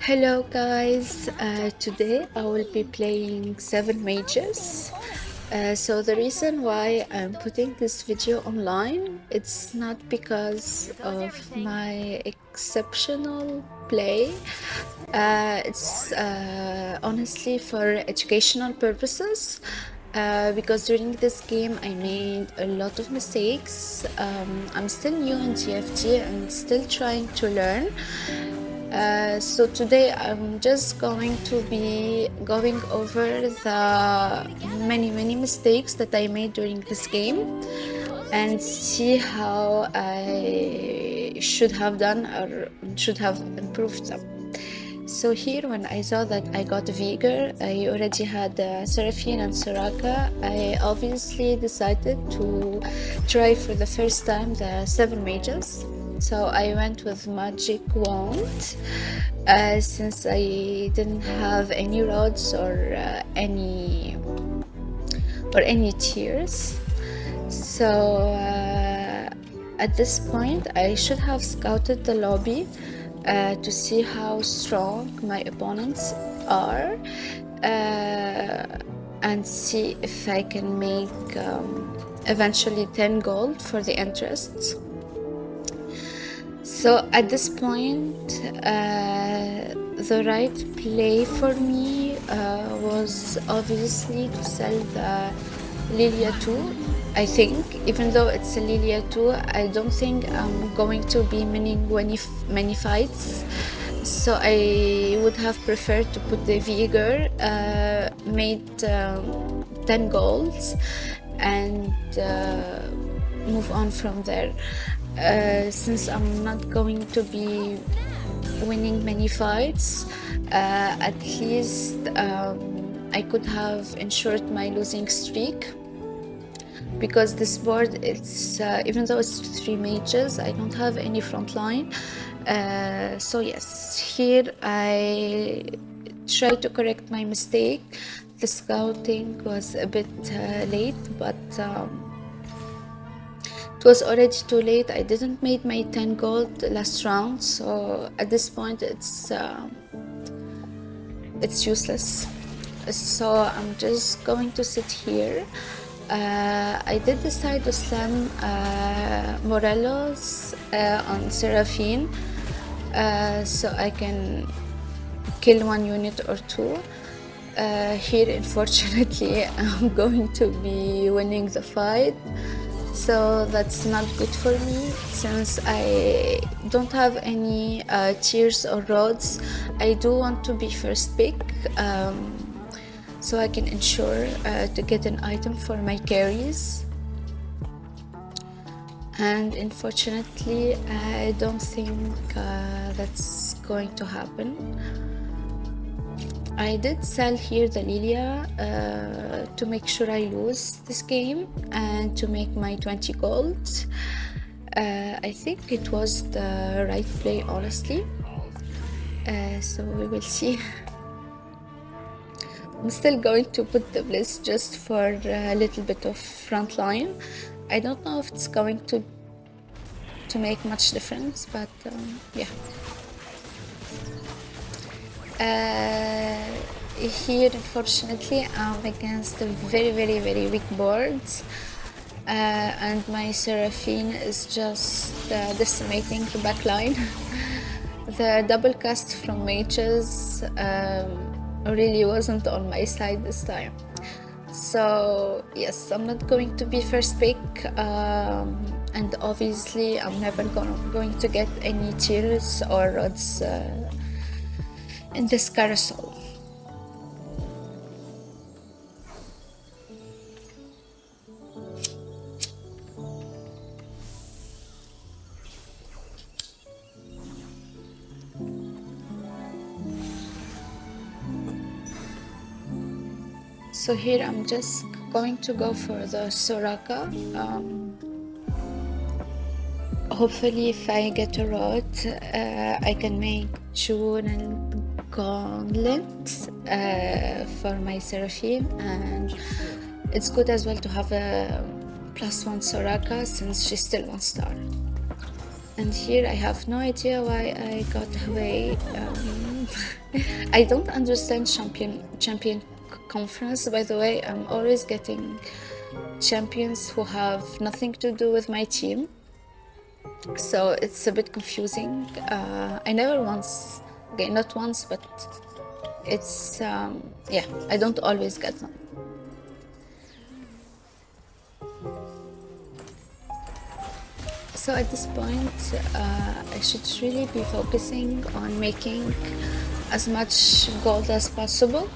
Hello guys, today I will be playing 7 mages. So the reason why I'm putting this video online, it's not because of my exceptional play. It's honestly for educational purposes. Because during this game I made a lot of mistakes. I'm still new in TFT and still trying to learn. So today I'm just going to be going over the many mistakes that I made during this game and see how I should have done or should have improved them. So here when I saw that I got Vigor, I already had Seraphine and Soraka, I obviously decided to try for the first time the 7 mages. So I went with magic wand since I didn't have any rods or any tears. So at this point I should have scouted the lobby to see how strong my opponents are and see if I can make eventually 10 gold for the interests. So at this point, the right play for me was obviously to sell the Lilia 2. I think, even though it's a Lilia 2, I don't think I'm going to be winning many fights. So I would have preferred to put the Vigor, made 10 golds, and move on from there. Since I'm not going to be winning many fights, at least I could have ensured my losing streak, because this board, it's even though it's 3 mages, I don't have any front line. So yes, here I try to correct my mistake. The scouting was a bit late, but it was already too late. I didn't make my 10 gold last round, so at this point it's useless. So I'm just going to sit here. I did decide to slam Morelos on Seraphine, so I can kill 1 unit or 2. Here unfortunately I'm going to be winning the fight, so that's not good for me since I don't have any tiers or rods. I do want to be first pick, so I can ensure to get an item for my carries, and unfortunately I don't think that's going to happen. I did sell here the Lilia to make sure I lose this game and to make my 20 gold. I think it was the right play, honestly. So we will see. I'm still going to put the bliss just for a little bit of front line. I don't know if it's going to make much difference, but yeah. Here unfortunately I'm against a very weak board, and my Seraphine is just decimating the backline. The double cast from mages really wasn't on my side this time. So yes, I'm not going to be first pick, and obviously I'm never going to get any tiers or rods in this carousel. So here I'm just going to go for the Soraka. Hopefully if I get a rod, I can make June and Gauntlet for my Seraphine, and it's good as well to have a +1 Soraka since she's still 1 star. And here I have no idea why I got away. I don't understand champion conference, by the way. I'm always getting champions who have nothing to do with my team, so it's a bit confusing. I never once, okay, not once, but it's yeah, I don't always get them. So at this point, I should really be focusing on making as much gold as possible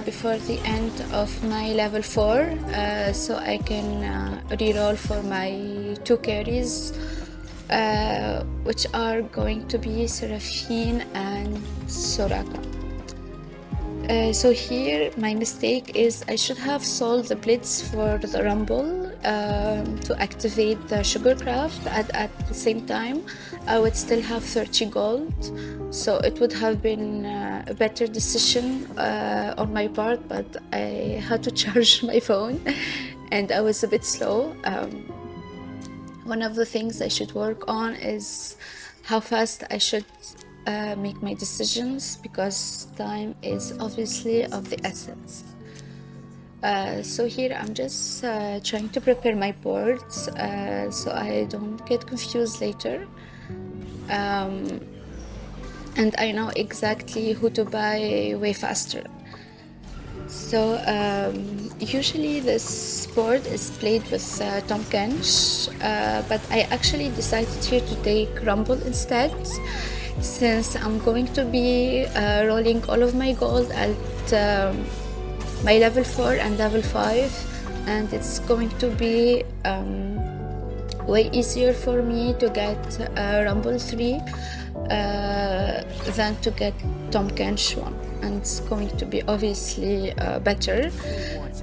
before the end of my level 4, so I can reroll for my 2 carries, which are going to be Seraphine and Soraka. So here my mistake is I should have sold the blitz for the rumble to activate the sugar craft. At the same time I would still have 30 gold, so it would have been a better decision on my part, but I had to charge my phone and I was a bit slow. One of the things I should work on is how fast I should make my decisions, because time is obviously of the essence. So here I'm just trying to prepare my boards so I don't get confused later, and I know exactly who to buy way faster. So usually this board is played with Tom Kench, but I actually decided here to take Rumble instead, since I'm going to be rolling all of my gold at my level 4 and level 5, and it's going to be way easier for me to get Rumble 3 than to get Tom Kench 1, and it's going to be obviously better,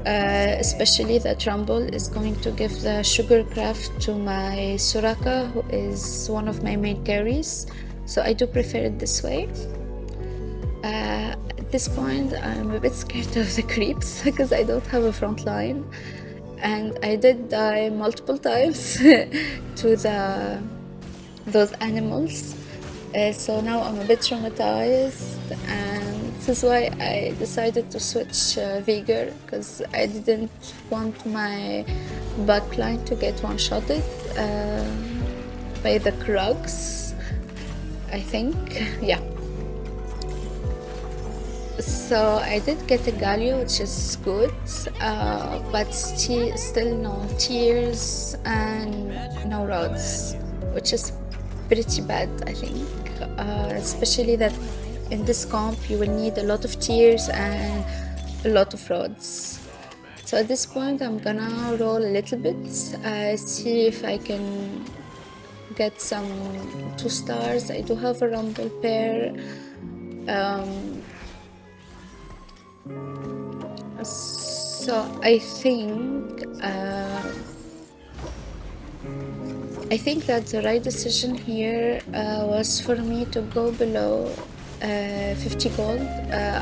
especially that Rumble is going to give the sugar craft to my Soraka, who is one of my main carries, so I do prefer it this way. At this point I'm a bit scared of the creeps because I don't have a front line, and I did die multiple times to those animals. So now I'm a bit traumatized, and this is why I decided to switch Vigor, because I didn't want my backline to get one-shotted by the Krugs, I think, yeah. So I did get a Galio, which is good, but still no tears and no rods, which is pretty bad, I think, especially that in this comp you will need a lot of tears and a lot of rods. So at this point I'm gonna roll a little bit, see if I can get some 2 stars. I do have a rumble pair, so I think that the right decision here was for me to go below 50 gold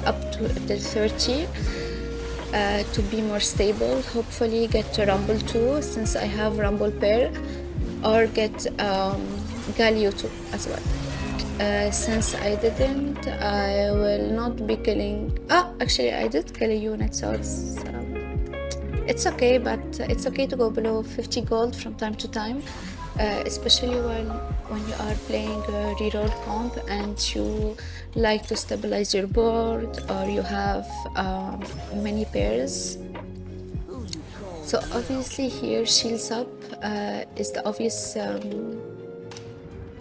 up to the 30 to be more stable, hopefully get a rumble 2 since I have rumble pair, or get Galio 2 as well. Since I didn't, I will not be killing. Actually I did kill a unit, so it's okay, but it's okay to go below 50 gold from time to time, especially when you are playing a reroll comp and you like to stabilize your board, or you have many pairs. So obviously here shields up is the obvious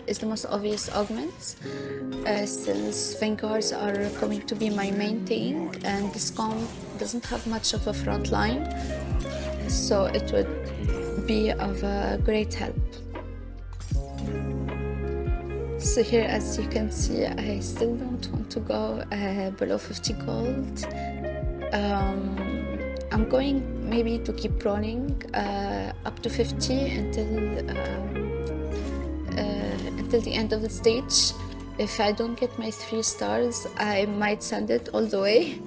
is the most obvious augment, since Vanguards are going to be my main thing, and this comp doesn't have much of a front line, so it would be of a great help. So here, as you can see, I still don't want to go below 50 gold. I'm going maybe to keep rolling up to 50 until the end of the stage. If I don't get my 3 stars, I might send it all the way,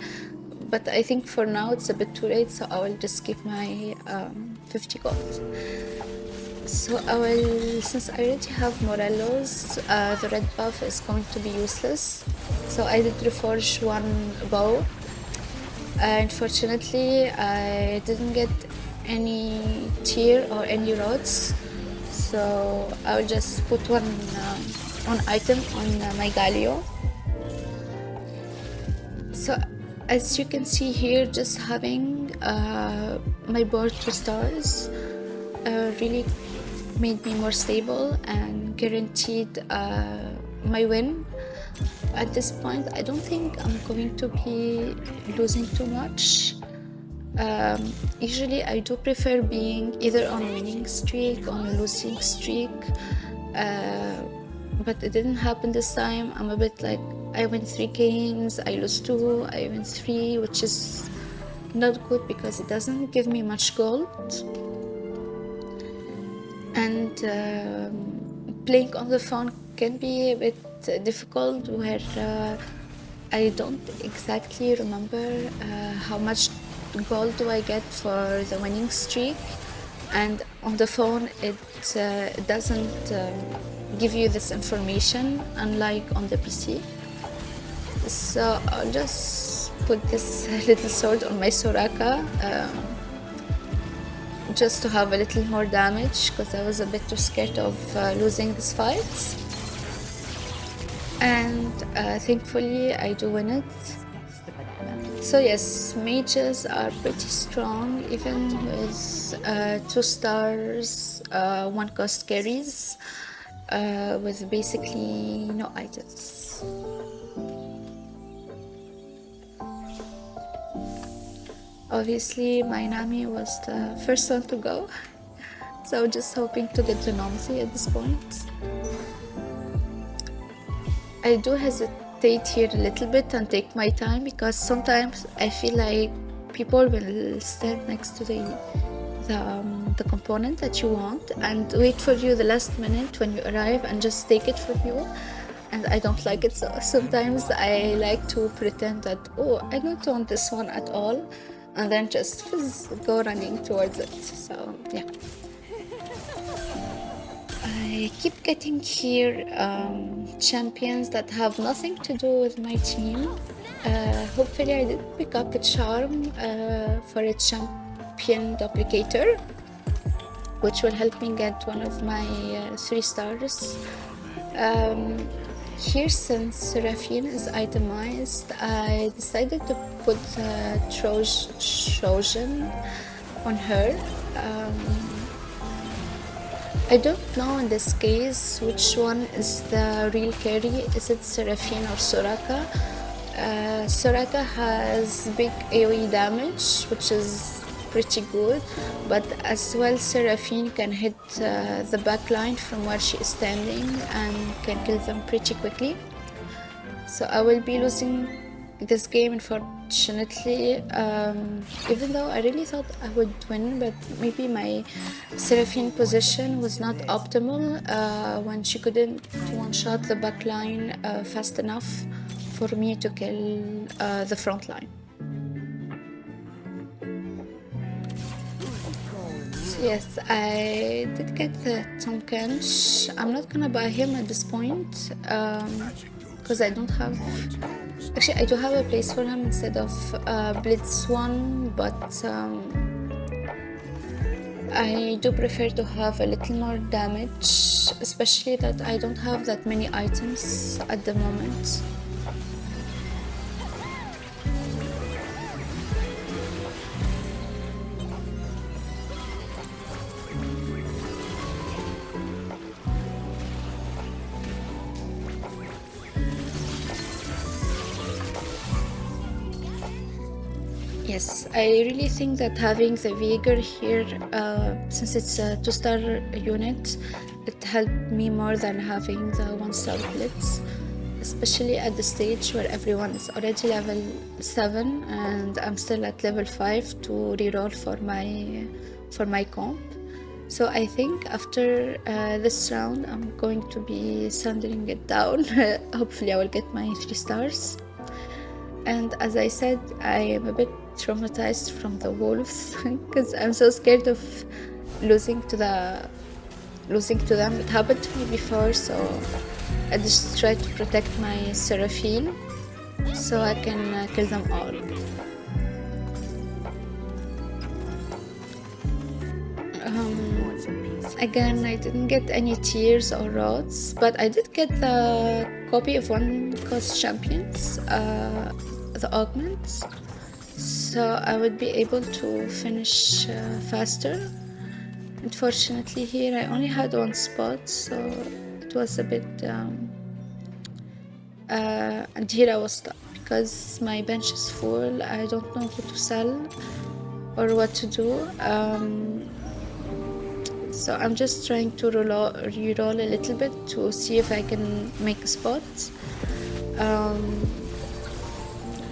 but I think for now it's a bit too late, so I will just keep my 50 gold. So since I already have Morelos, the red buff is going to be useless. So I did reforge one bow. Unfortunately, I didn't get any tier or any rods. So I will just put one item on my Galio. So as you can see here, just having my board 2 stars really made me more stable and guaranteed my win. At this point, I don't think I'm going to be losing too much. Usually I do prefer being either on winning streak or on a losing streak, but it didn't happen this time. I'm a bit like, I win 3 games, I lose 2, I win 3, which is not good because it doesn't give me much gold. And playing on the phone can be a bit difficult, where I don't exactly remember how much gold do I get for the winning streak, and on the phone it doesn't give you this information, unlike on the PC. So I'll just put this little sword on my Soraka just to have a little more damage, because I was a bit too scared of losing this fight. And thankfully I do win it. So yes, mages are pretty strong, even with 2 stars, 1 cost carries, with basically no items. Obviously my Nami was the first one to go, so just hoping to get the Nomsi at this point. I do hesitate here a little bit and take my time, because sometimes I feel like people will stand next to the component that you want and wait for you the last minute when you arrive and just take it from you, and I don't like it. So sometimes I like to pretend that, oh, I don't want this one at all, and then just go running towards it. So yeah, I keep getting here champions that have nothing to do with my team. Hopefully I did pick up a charm for a champion duplicator, which will help me get one of my 3 stars. Here, since Seraphine is itemized, I decided to put Trojan on her. I don't know in this case which one is the real carry. Is it Seraphine or Soraka? Soraka has big AoE damage, which is pretty good, but as well Seraphine can hit the backline from where she is standing and can kill them pretty quickly. So I will be losing this game, unfortunately, even though I really thought I would win, but maybe my Seraphine position was not optimal when she couldn't one-shot the backline fast enough for me to kill the front line. Yes, I did get the Tom Kench. I'm not gonna buy him at this point because I don't have... Actually, I do have a place for him instead of Blitz 1, but I do prefer to have a little more damage, especially that I don't have that many items at the moment. Yes, I really think that having the Vigor here, since it's a 2-star unit, it helped me more than having the 1-star Blitz, especially at the stage where everyone is already level 7 and I'm still at level 5 to reroll for my comp. So I think after this round I'm going to be sanding it down. Hopefully I will get my 3 stars. And as I said, I am a bit traumatized from the wolves because I'm so scared of losing to the losing to them. It happened to me before, so I just try to protect my Seraphine so I can kill them all. Again, I didn't get any tiers or rods, but I did get the copy of one cost champions, the augments, so I would be able to finish faster. Unfortunately here I only had one spot, so it was a bit and here I was stuck because my bench is full. I don't know who to sell or what to do. So I'm just trying to reroll a little bit to see if I can make a spot.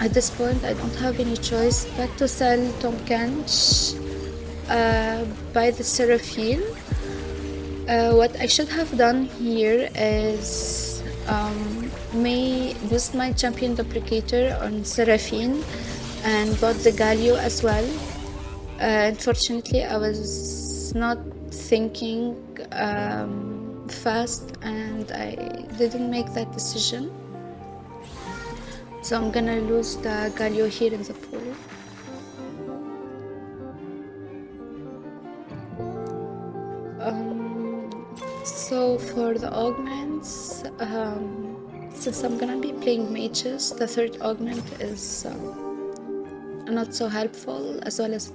At this point I don't have any choice but to sell Tom Kench, buy the Seraphine. What I should have done here is used my champion duplicator on Seraphine and bought the Galio as well. Unfortunately I was not thinking fast and I didn't make that decision, so I'm gonna lose the Galio here in the pool. So for the augments, since I'm gonna be playing mages, the third augment is not so helpful, as well as,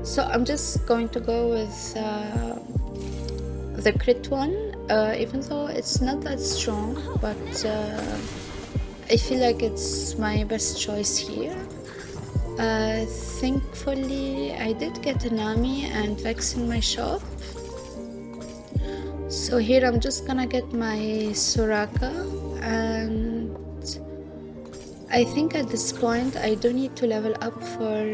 so I'm just going to go with the crit one, even though it's not that strong, but I feel like it's my best choice here. Thankfully I did get a Nami and Vex in my shop, so here I'm just gonna get my Soraka, and I think at this point I do need to level up for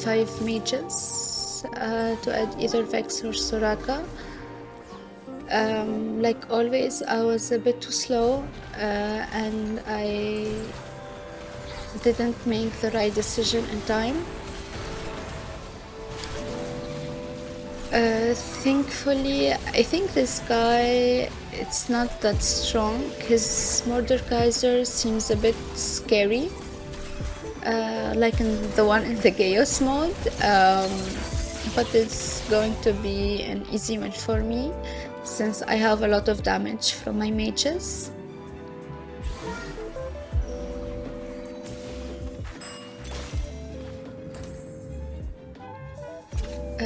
5 mages to add either Vex or Soraka. Like always I was a bit too slow and I didn't make the right decision in time. Thankfully, I think this guy, it's not that strong. His Mordekaiser seems a bit scary, like in the one in the Chaos mode, but it's going to be an easy win for me since I have a lot of damage from my mages.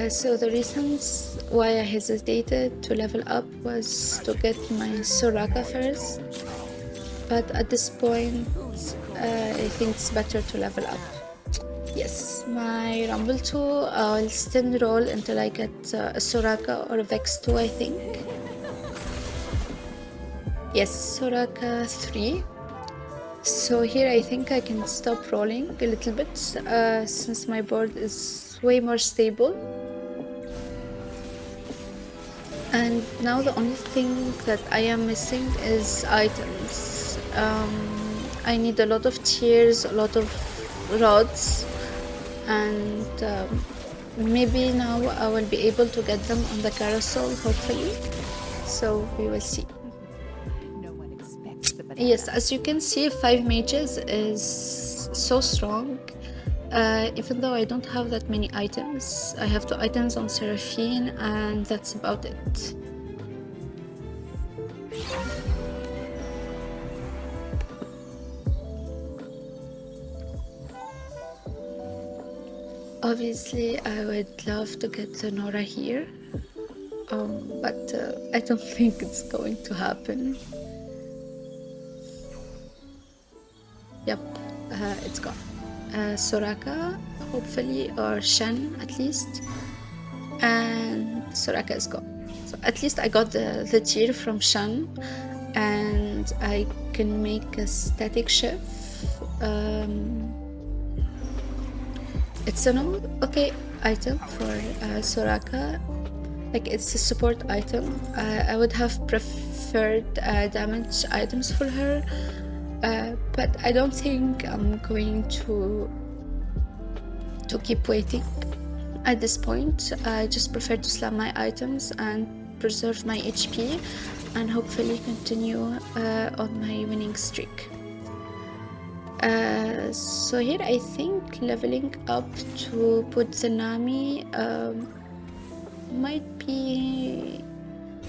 So the reasons why I hesitated to level up was to get my Soraka first, but at this point I think it's better to level up. Yes, my Rumble 2, I'll still roll until I get a Soraka or a Vex 2, I think. Yes, Soraka 3. So here I think I can stop rolling a little bit since my board is way more stable. And now the only thing that I am missing is items. I need a lot of tiers, a lot of rods, and maybe now I will be able to get them on the carousel, hopefully. So we will see. Yes, as you can see, 5 mages is so strong. Even though I don't have that many items, I have 2 items on Seraphine and that's about it. Obviously I would love to get the Nora here, but I don't think it's going to happen. Yep, it's gone. Soraka, hopefully, or Shen at least, and Soraka is gone. So at least I got the tier from Shen, and I can make a static shift. It's an okay item for Soraka. Like, it's a support item. I would have preferred damage items for her. But I don't think I'm going to keep waiting at this point. I just prefer to slam my items and preserve my HP and hopefully continue on my winning streak. So here I think leveling up to put the Nami might be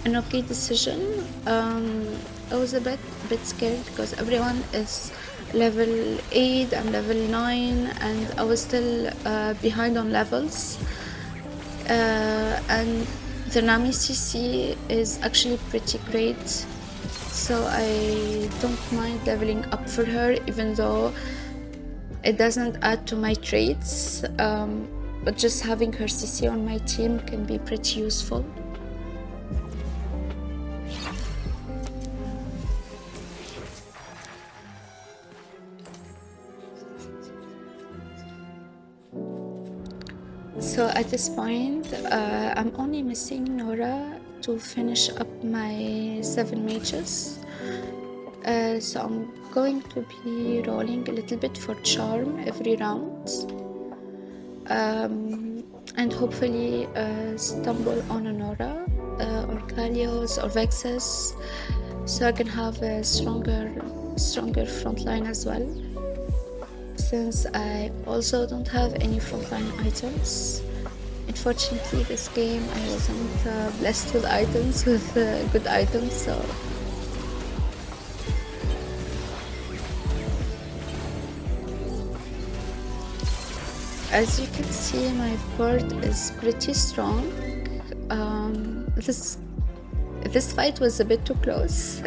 an okay decision. I was a bit scared because everyone is level 8 and level 9 and I was still behind on levels, and the Nami CC is actually pretty great, so I don't mind leveling up for her, even though it doesn't add to my traits, but just having her CC on my team can be pretty useful. So at this point, I'm only missing Nora to finish up my 7 mages. So I'm going to be rolling a little bit for charm every round, and hopefully stumble on a Nora or Kalios or Vexus, so I can have a stronger frontline as well. Since I also don't have any frontline items. Unfortunately, this game I wasn't blessed with items, with good items, so as you can see, my board is pretty strong. This fight was a bit too close,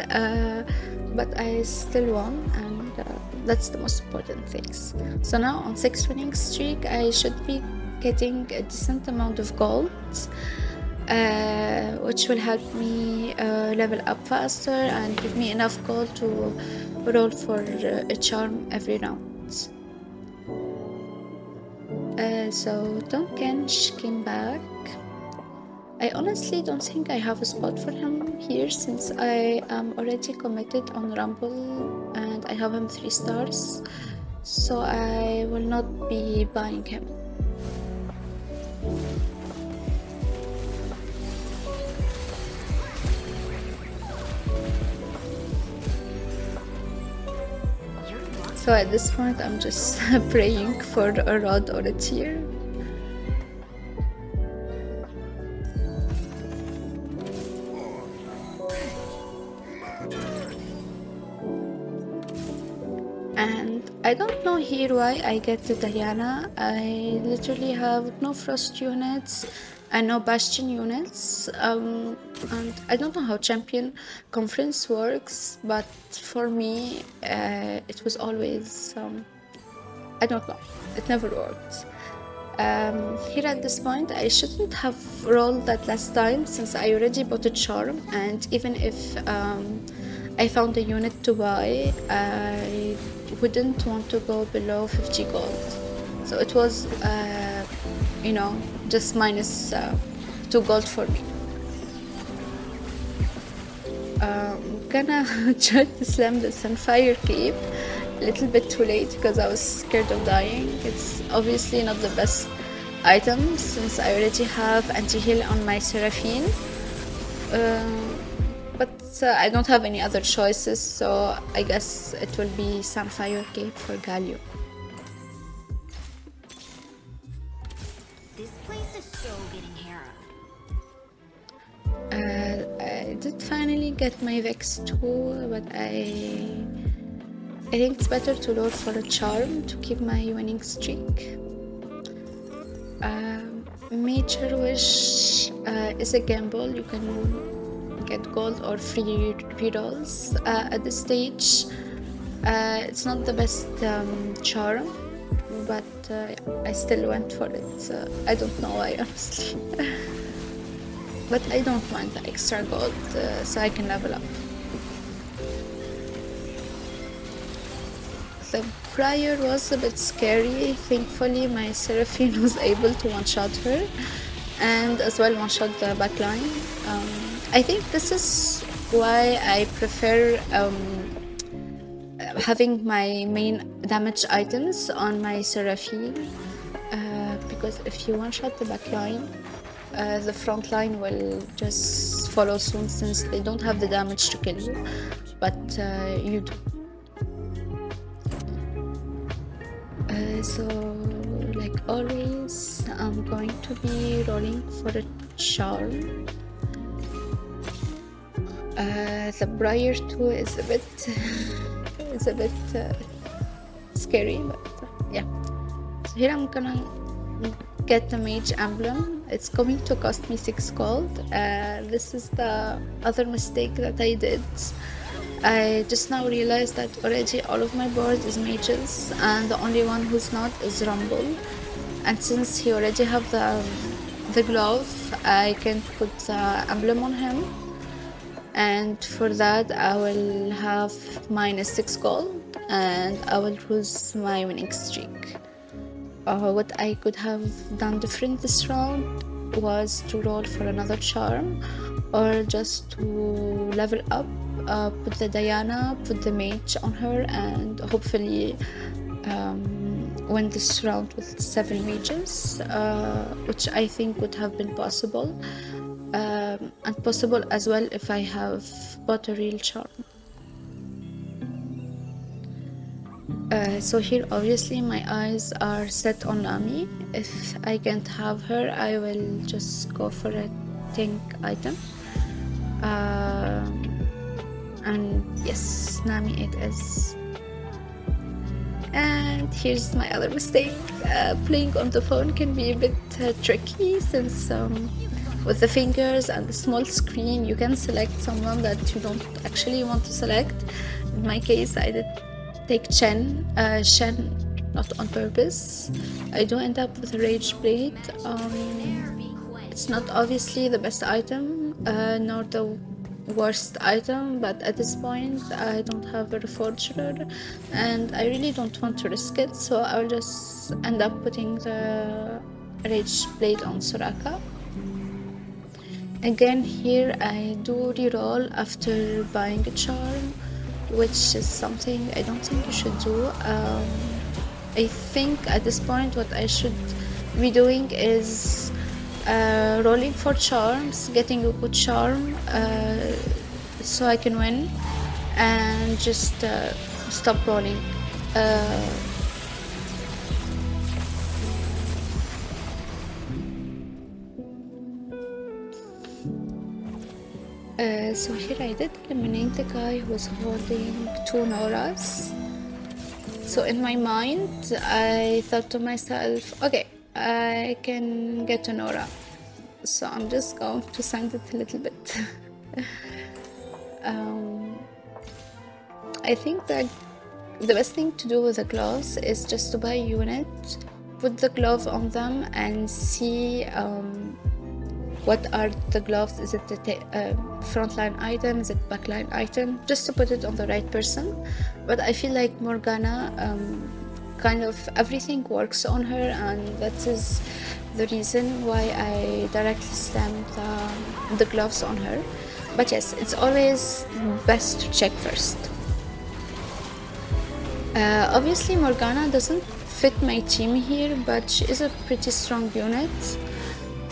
but I still won, and that's the most important things. So now on 6 winning streak, I should be getting a decent amount of gold, which will help me level up faster and give me enough gold to roll for a charm every round. So Tom Kench came back. I honestly don't think I have a spot for him here, since I am already committed on Rumble and I have him 3 stars, so I will not be buying him. So at this point I'm just praying for a rod or a tear. And I don't know here why I get the Diana. I literally have no Frost units and no Bastion units, and I don't know how Champion Conference works, but for me it was always, I don't know, it never worked. Here at this point I shouldn't have rolled that last time, since I already bought a charm, and even if I found a unit to buy, I wouldn't want to go below 50 gold. So it was, just minus 2 gold for me. I'm gonna try to slam the Sunfire Cape a little bit too late because I was scared of dying. It's obviously not the best item, since I already have anti-heal on my Seraphine. But I don't have any other choices, so I guess it will be Sunfire Cape for Galio. This place is so getting harrowed. I did finally get my Vex too, but I think it's better to lure for a charm to keep my winning streak. Major Wish is a gamble. You can get gold or free rerolls at this stage. It's not the best charm, but I still went for it. I don't know why, honestly. But I don't mind the extra gold, so I can level up. The prior was a bit scary. Thankfully my Seraphine was able to one-shot her, and as well one-shot the backline. I think this is why I prefer having my main damage items on my Seraphine, because if you one-shot the backline, the front line will just follow soon, since they don't have the damage to kill you, but you do. So like always, I'm going to be rolling for a charm. The Briar 2 is a bit scary, but yeah. So here I'm gonna get the mage emblem. It's going to cost me 6 gold. This is the other mistake that I did. I just now realized that already all of my board is mages, and the only one who's not is Rumble. And since he already have the glove, I can put the emblem on him, and for that I will have minus 6 gold, and I will lose my winning streak. What I could have done different this round was to roll for another charm, or just to level up, put the Diana, put the mage on her, and hopefully win this round with 7 mages, which I think would have been possible, and possible as well if I have bought a real charm. So here obviously my eyes are set on Nami. If I can't have her, I will just go for a tank item. And yes, Nami it is. And here's my other mistake. Playing on the phone can be a bit tricky, since with the fingers and the small screen you can select someone that you don't actually want to select. In my case, I did take Shen, not on purpose. I do end up with a Rage Blade. It's not obviously the best item, nor the worst item, but at this point I don't have a Reforger, and I really don't want to risk it, so I'll just end up putting the Rage Blade on Soraka. Again, here I do reroll after buying a charm, which is something I don't think you should do. I think at this point what I should be doing is rolling for charms, getting a good charm so I can win, and just stop rolling. So here I did eliminate the guy who was holding 2 Noras. So in my mind, I thought to myself, okay, I can get a Nora. So I'm just going to send it a little bit. I think that the best thing to do with the gloves is just to buy a unit, put the glove on them, and see what are the gloves. Is it a frontline item? Is it backline item? Just to put it on the right person. But I feel like Morgana, kind of everything works on her, and that is the reason why I directly stamp the gloves on her. But yes, it's always best to check first. Obviously Morgana doesn't fit my team here, but she is a pretty strong unit.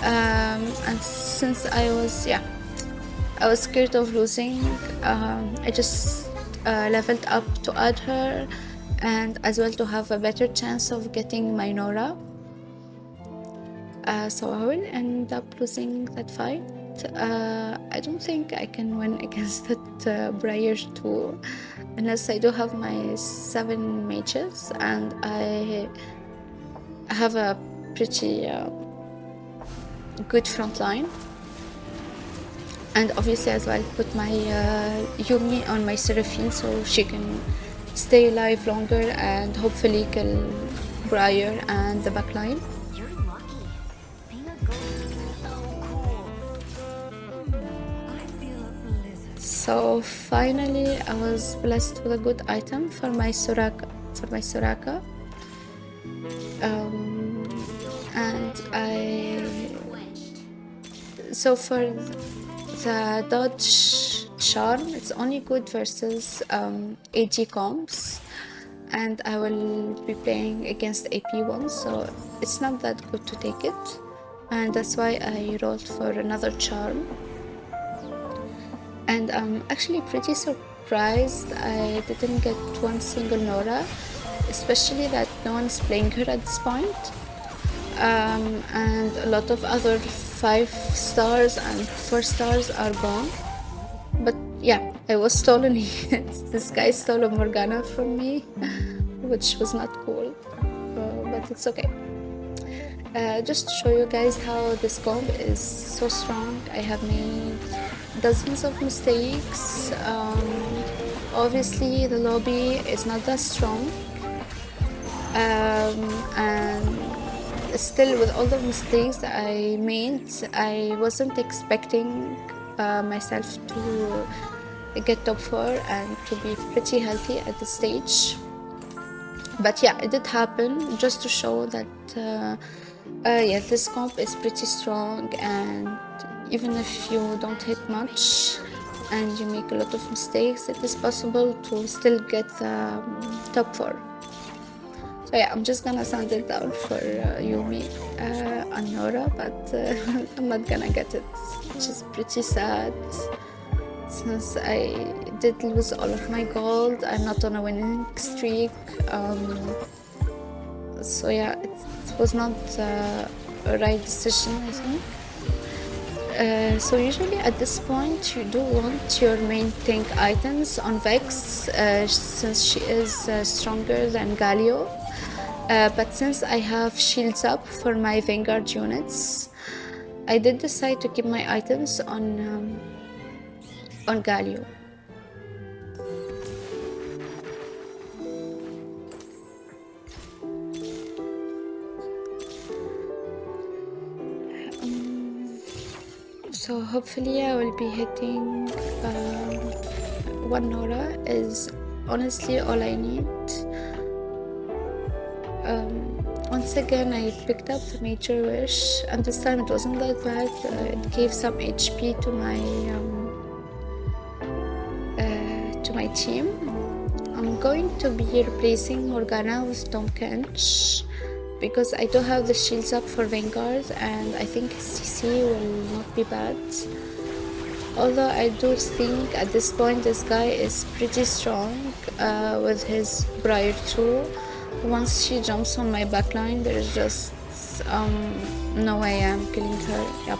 And since I was scared of losing, I just leveled up to add her, and as well to have a better chance of getting my Nora. So I will end up losing that fight. I don't think I can win against that Briar 2 unless I do have my 7 mages, and I have a pretty good front line. And obviously as well put my Yumi on my Seraphine so she can stay alive longer and hopefully kill Briar and the backline. So finally I was blessed with a good item for my Soraka. So for the dodge charm, it's only good versus AG comps, and I will be playing against AP ones, so it's not that good to take it. and that's why I rolled for another charm. And I'm actually pretty surprised I didn't get one single Nora, especially that no one's playing her at this point. And a lot of other 5 stars and 4 stars are gone. But yeah, I was stolen. This guy stole a Morgana from me, which was not cool, but it's okay. Just to show you guys how this comp is so strong, I have made dozens of mistakes. Obviously the lobby is not that strong, and still with all the mistakes that I made, I wasn't expecting myself to get top 4 and to be pretty healthy at this stage. But yeah, it did happen, just to show that yeah, this comp is pretty strong, and even if you don't hit much and you make a lot of mistakes, it is possible to still get top 4. So yeah, I'm just gonna sand it down for Yumi and Nora, but I'm not gonna get it, which is pretty sad, since I did lose all of my gold. I'm not on a winning streak, so yeah, it was not a right decision, I think. So usually at this point you do want your main tank items on Vex, since she is stronger than Galio. But since I have shields up for my Vanguard units, I did decide to keep my items on Galio. So hopefully I will be hitting 1 Nora is honestly all I need. Once again I picked up the Major Wish, and this time it wasn't that bad. It gave some HP to my team. I'm going to be replacing Morgana with Tom Kench, because I do have the shields up for Vanguard, and I think CC will not be bad. Although I do think at this point this guy is pretty strong with his Briar 2. Once she jumps on my backline, there's just no way I'm killing her. Yep.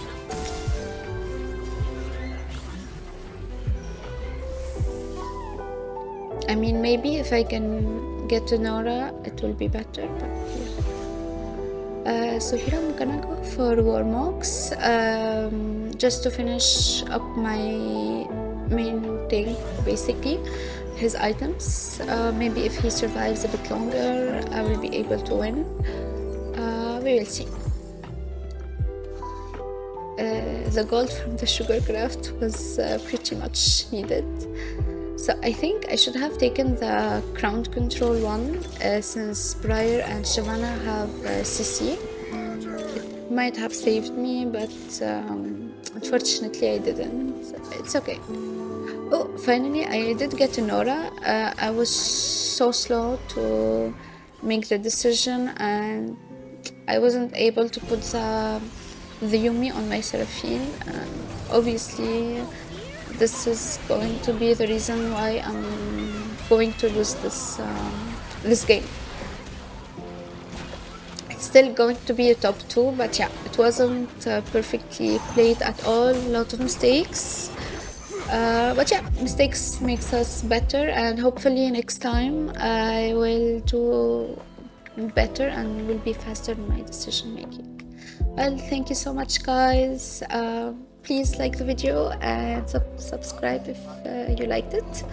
I mean, maybe if I can get to Nora, it will be better, but yeah. So here I'm gonna go for Warmox, just to finish up my main tank, basically, his items. Maybe if he survives a bit longer, I will be able to win. We will see. The gold from the sugar craft was pretty much needed. So I think I should have taken the crown control one, since Briar and Shyvana have CC. It might have saved me, but unfortunately I didn't. It's okay. Oh, finally I did get a Nora. I was so slow to make the decision, and I wasn't able to put the Yumi on my Seraphine. Obviously this is going to be the reason why I'm going to lose this game. It's still going to be a top 2, but yeah, it wasn't perfectly played at all. A lot of mistakes, but yeah, mistakes makes us better, and hopefully next time I will do better and will be faster in my decision making. Well, thank you so much, guys. Please like the video and subscribe if you liked it.